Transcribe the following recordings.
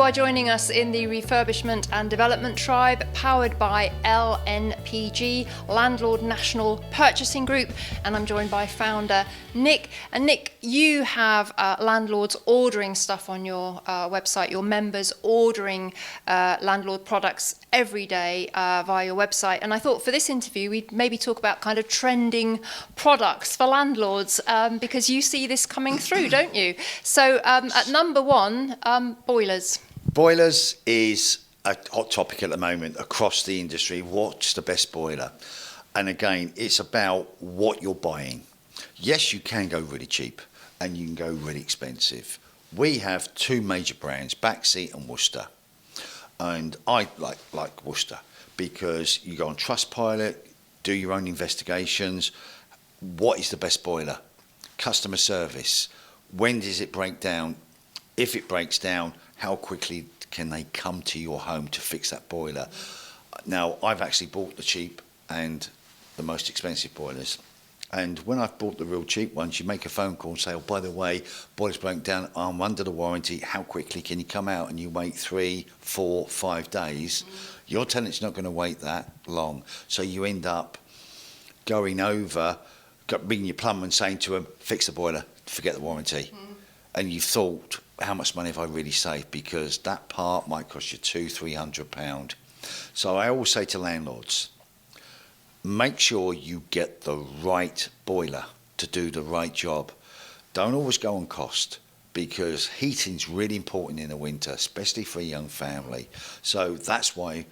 are joining us in the Refurbishment and Development Tribe, powered by LNPG, Landlords National Purchasing Group, and I'm joined by founder Nick. And Nick, you have landlords ordering stuff on your website, your members ordering landlord products every day via your website. And I thought for this interview we'd maybe talk about kind of trending products for landlords, because you see this coming through, don't you? So at number one, boilers. Boilers is a hot topic at the moment across the industry. What's the best boiler? And again, it's about what you're buying. Yes, you can go really cheap and you can go really expensive. We have two major brands, Backseat and Worcester. And I like Worcester because you go on Trustpilot, do your own investigations. What is the best boiler? Customer service. When does it break down? If it breaks down, how quickly can they come to your home to fix that boiler? Now, I've actually bought the cheap and the most expensive boilers. And when I've bought the real cheap ones, you make a phone call and say, oh, by the way, boiler's broken down, I'm under the warranty, how quickly can you come out? And you wait 3, 4, 5 days. Your tenant's not going to wait that long. So you end up going over, bringing your plumber and saying to him, fix the boiler, forget the warranty. And you thought, how much money have I really saved? Because that part might cost you £200–300. So I always say to landlords, make sure you get the right boiler to do the right job. Don't always go on cost, because heating's really important in the winter, especially for a young family. So that's why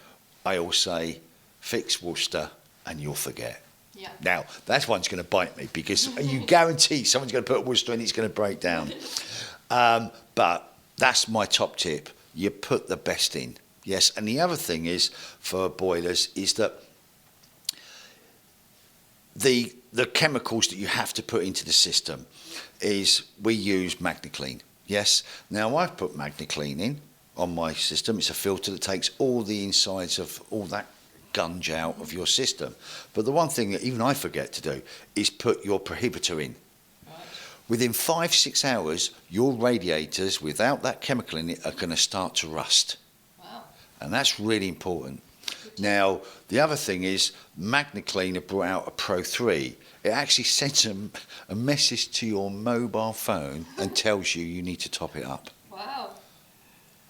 I always say, fix Worcester and you'll forget. Yeah. Now, that one's going to bite me, because you guarantee someone's going to put Worcester and it's going to break down. But that's my top tip. You put the best in. Yes, and the other thing is for boilers is that the chemicals that you have to put into the system is, we use MagnaClean. Yes. Now, I've put MagnaClean in on my system. It's a filter that takes all the insides of all that gunge out of your system. But the one thing that even I forget to do is put your prohibitor in. Right. Within 5–6 hours, your radiators, without that chemical in it, are going to start to rust. Wow. And that's really important. Now, the other thing is, MagnaClean have brought out a Pro 3. It actually sends a message to your mobile phone and tells you need to top it up. Wow.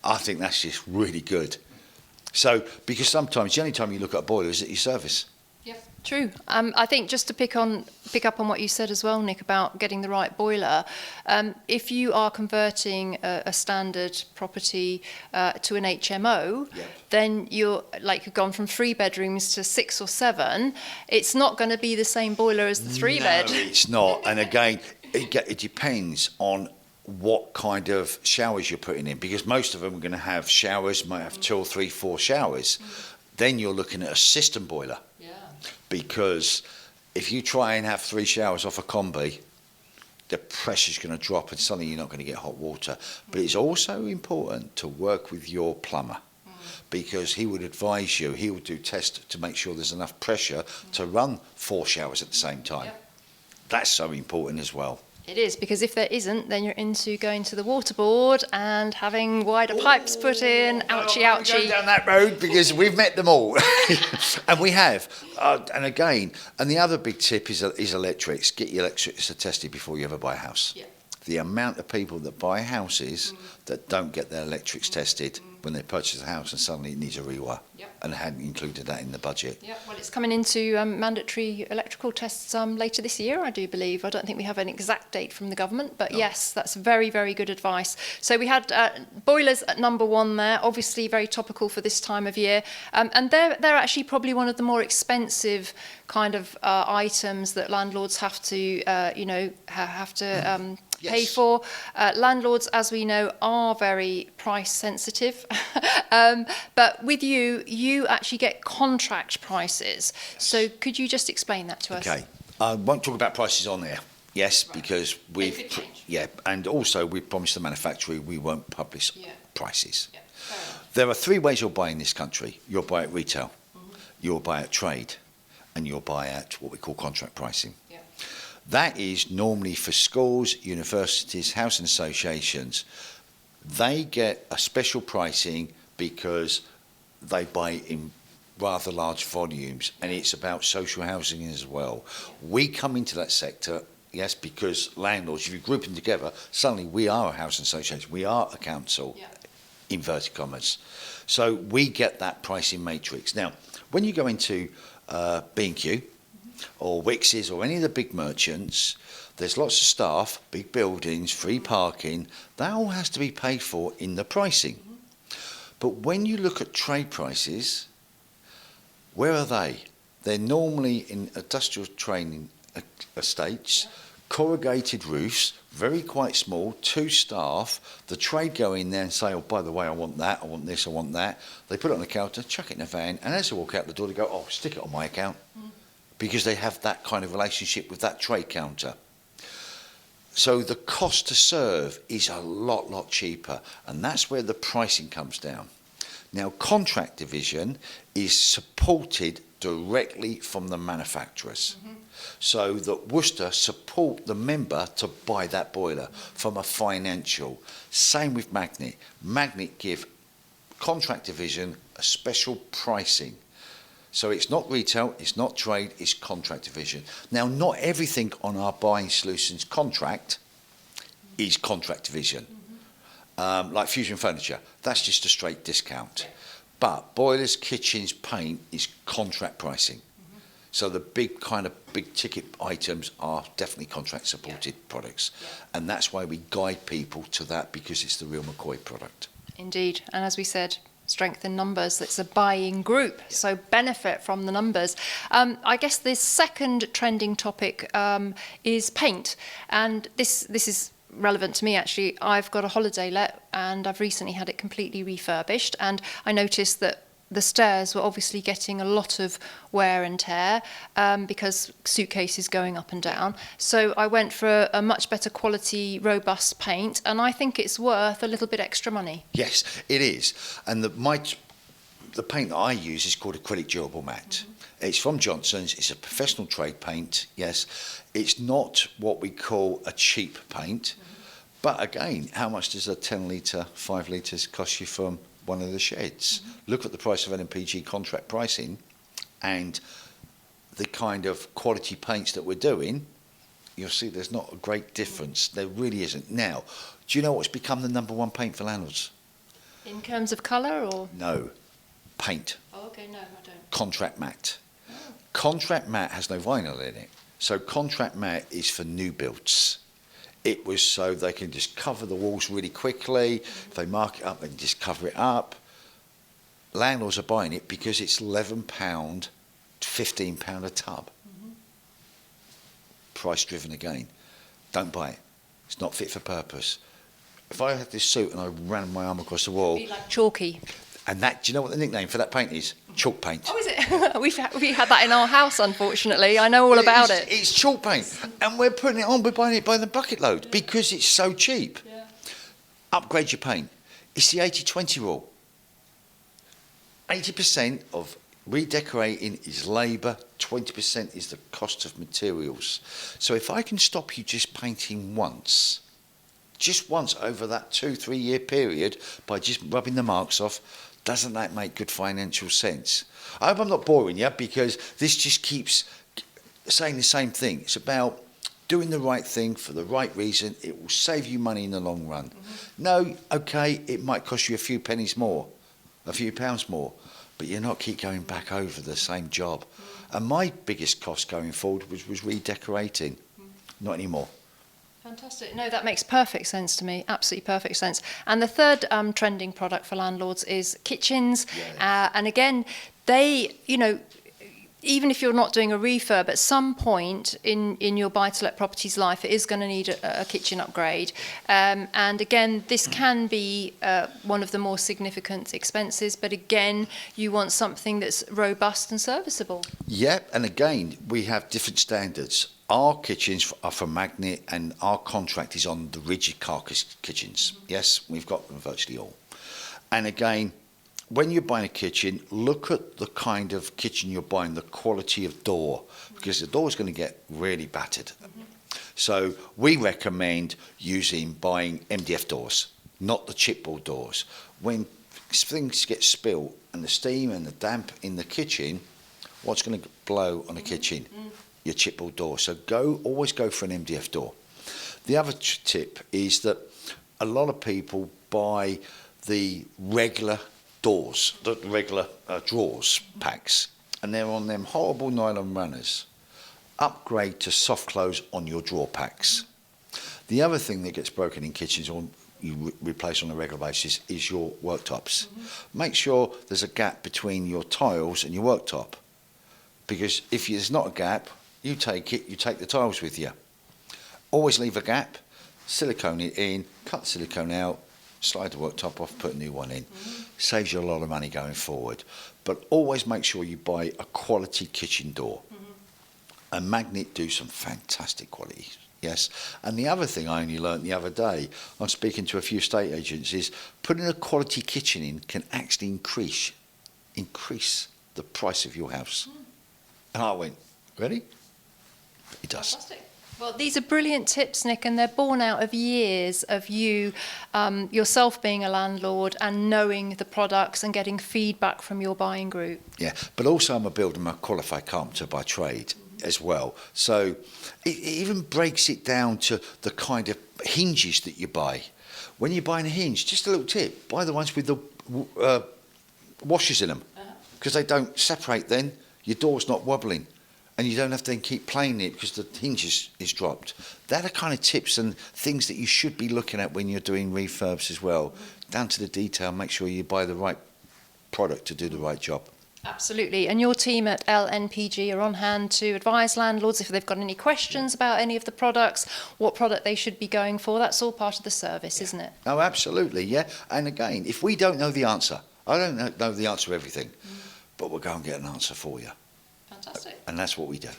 I think that's just really good. So, because sometimes the only time you look at a boiler is at your service. Yeah, true. I think just to pick up on what you said as well, Nick, about getting the right boiler. If you are converting a standard property to an HMO, yeah, then you're you've gone from 3 bedrooms to 6 or 7. It's not going to be the same boiler as the 3-bed. No, it's not. And again, it depends on what kind of showers you're putting in, because most of them are going to have showers, might have 2 or 3, 4 showers. Then you're looking at a system boiler. Yeah. Because if you try and have 3 showers off a combi, the pressure's going to drop and suddenly you're not going to get hot water. But it's also important to work with your plumber, because he would advise you, he would do tests to make sure there's enough pressure to run 4 showers at the same time. Yep. That's so important as well. It is, because if there isn't, then you're into going to the water board and having wider pipes put in. Ouchie, ouchie. Go down that road, because we've met them all, and we have. And again, and the other big tip is electrics. Get your electrics tested before you ever buy a house. Yeah. The amount of people that buy houses that don't get their electrics tested when they purchase a house and suddenly it needs a rewire. Yep. And hadn't included that in the budget. Yeah, well, it's coming into mandatory electrical tests later this year, I do believe. I don't think we have an exact date from the government, but yes, that's very, very good advice. So we had boilers at number 1 there, obviously very topical for this time of year, and they're actually probably one of the more expensive kind of items that landlords have to, pay for. Landlords, as we know, are very price sensitive. But with you actually get contract prices. Yes. So could you just explain that to us? Okay. I won't talk about prices on there. Yes, right. Because and also we promised the manufacturer we won't publish prices. Yeah. There are 3 ways you'll buy in this country. You'll buy at retail, you'll buy at trade, and you'll buy at what we call contract pricing. Yeah. That is normally for schools, universities, housing associations. They get a special pricing because they buy in rather large volumes, and it's about social housing as well. We come into that sector, yes, because landlords, if you group them together, suddenly we are a housing association, we are a council, inverted commas. So we get that pricing matrix. Now, when you go into B&Q or Wickes or any of the big merchants, there's lots of staff, big buildings, free parking, that all has to be paid for in the pricing. But when you look at trade prices, where are they? They're normally in industrial training estates, corrugated roofs, very quite small, 2 staff. The trade go in there and say, oh, by the way, I want that, I want this, I want that. They put it on the counter, chuck it in a van, and as they walk out the door, they go, oh, stick it on my account. Because they have that kind of relationship with that trade counter. So the cost to serve is a lot cheaper, and that's where the pricing comes down. Now, contract division is supported directly from the manufacturers. So that Worcester support the member to buy that boiler from a financial. Same with Magnet. Magnet give contract division a special pricing. So it's not retail, it's not trade, it's contract division. Now, not everything on our buying solutions contract is contract division. Like Fusion Furniture, that's just a straight discount. But boilers, kitchens, paint is contract pricing. So the big ticket items are definitely contract supported products. And that's why we guide people to that, because it's the real McCoy product. Indeed. And as we said, strength in numbers. It's a buying group, so benefit from the numbers. I guess the second trending topic is paint, and this is relevant to me actually. I've got a holiday let, and I've recently had it completely refurbished, and I noticed that the stairs were obviously getting a lot of wear and tear because suitcases going up and down. So I went for a much better quality, robust paint, and I think it's worth a little bit extra money. Yes, it is. And the paint that I use is called acrylic durable matte. It's from Johnson's. It's a professional trade paint. Yes, it's not what we call a cheap paint. But again, how much does a 10 litre, 5 litres cost you from one of the sheds? Look at the price of LNPG contract pricing and the kind of quality paints that we're doing. You'll see there's not a great difference. There really isn't. Now, do you know what's become the #1 paint for landlords? In terms of colour or? No, paint. Oh, okay, no, I don't. Contract matte. Contract matte has no vinyl in it. So contract matte is for new builds. It was so they can just cover the walls really quickly. If they mark it up, they can just cover it up. Landlords are buying it because it's £11, £15 a tub. Price driven again. Don't buy it. It's not fit for purpose. If I had this suit and I ran my arm across the wall, It'd be like chalky. and that, do you know what the nickname for that paint is? Chalk paint. Oh, is it? we had that in our house, unfortunately. I know all about it. It's chalk paint, and we're putting it on. We're buying it by the bucket load because it's so cheap. Upgrade your paint. It's the 80-20 rule. 80% of redecorating is labour, 20% is the cost of materials. So if I can stop you just painting once, just once over that 2-3 year period by just rubbing the marks off, doesn't that make good financial sense? I hope I'm not boring you, because this just keeps saying the same thing. It's about doing the right thing for the right reason. It will save you money in the long run. No, okay, it might cost you a few pennies more, a few pounds more, but you're not keep going back over the same job. And my biggest cost going forward was redecorating. Not anymore. Fantastic. No, that makes perfect sense to me. Absolutely perfect sense. And the third trending product for landlords is kitchens. And again, they, even if you're not doing a refurb, at some point in your buy-to-let property's life, it is going to need a kitchen upgrade. And again, this can be one of the more significant expenses, but again, you want something that's robust and serviceable. Yep, and again, we have different standards. Our kitchens are for Magnet, and our contract is on the rigid carcass kitchens. Yes, we've got them virtually all. And again, when you're buying a kitchen, look at the kind of kitchen you're buying, the quality of door, because the door is going to get really battered. So we recommend buying MDF doors, not the chipboard doors. When things get spilt and the steam and the damp in the kitchen, what's going to blow on the kitchen? Your chipboard door. So always go for an MDF door. The other tip is that a lot of people buy the regular doors, the regular drawers packs, and they're on them horrible nylon runners. Upgrade to soft close on your drawer packs. The other thing that gets broken in kitchens or you replace on a regular basis is your worktops. Make sure there's a gap between your tiles and your worktop, because if there's not a gap, you take the tiles with you. Always leave a gap, silicone it in, cut the silicone out, slide the worktop off, put a new one in. Saves you a lot of money going forward. But always make sure you buy a quality kitchen door. And Magnet do some fantastic quality, yes. And the other thing I only learnt the other day, I'm speaking to a few estate agents, is putting a quality kitchen in can actually increase the price of your house. And I went, really? It does. Fantastic. Well, these are brilliant tips, Nick, and they're born out of years of you yourself being a landlord and knowing the products and getting feedback from your buying group. Yeah, but also I'm a builder, I'm a qualified carpenter by trade as well. So it even breaks it down to the kind of hinges that you buy. When you're buying a hinge, just a little tip, buy the ones with the washers in them, because they don't separate then, your door's not wobbling. And you don't have to then keep playing it because the hinge is dropped. That are kind of tips and things that you should be looking at when you're doing refurbs as well. Down to the detail, make sure you buy the right product to do the right job. Absolutely. And your team at LNPG are on hand to advise landlords if they've got any questions about any of the products, what product they should be going for. That's all part of the service, isn't it? Oh, absolutely, yeah. And again, if we don't know the answer, I don't know the answer to everything, but we'll go and get an answer for you. Fantastic. And that's what we do.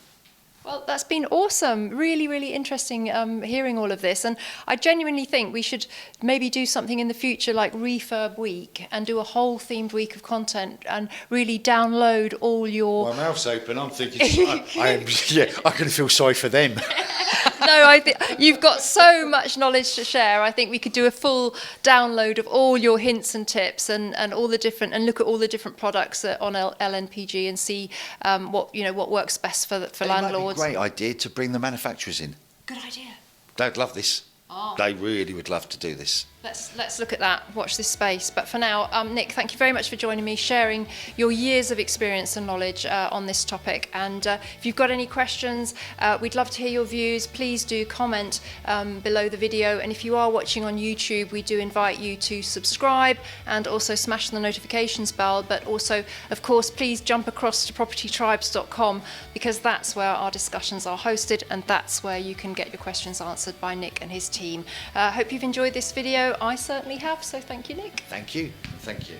Well, that's been awesome. Really, really interesting hearing all of this. And I genuinely think we should maybe do something in the future like Refurb Week and do a whole themed week of content and really download all your... My mouth's open. I'm thinking, I can feel sorry for them. No, I think you've got so much knowledge to share. I think we could do a full download of all your hints and tips and all the different, and look at all the different products on LNPG and see what works best for landlords. It might be a great idea to bring the manufacturers in. Good idea. They'd love this. Oh. They really would love to do this. Let's look at that, watch this space. But for now, Nick, thank you very much for joining me, sharing your years of experience and knowledge on this topic. And if you've got any questions, we'd love to hear your views. Please do comment below the video. And if you are watching on YouTube, we do invite you to subscribe and also smash the notifications bell. But also, of course, please jump across to propertytribes.com, because that's where our discussions are hosted and that's where you can get your questions answered by Nick and his team. Hope you've enjoyed this video. I certainly have, so thank you, Nick. Thank you. Thank you.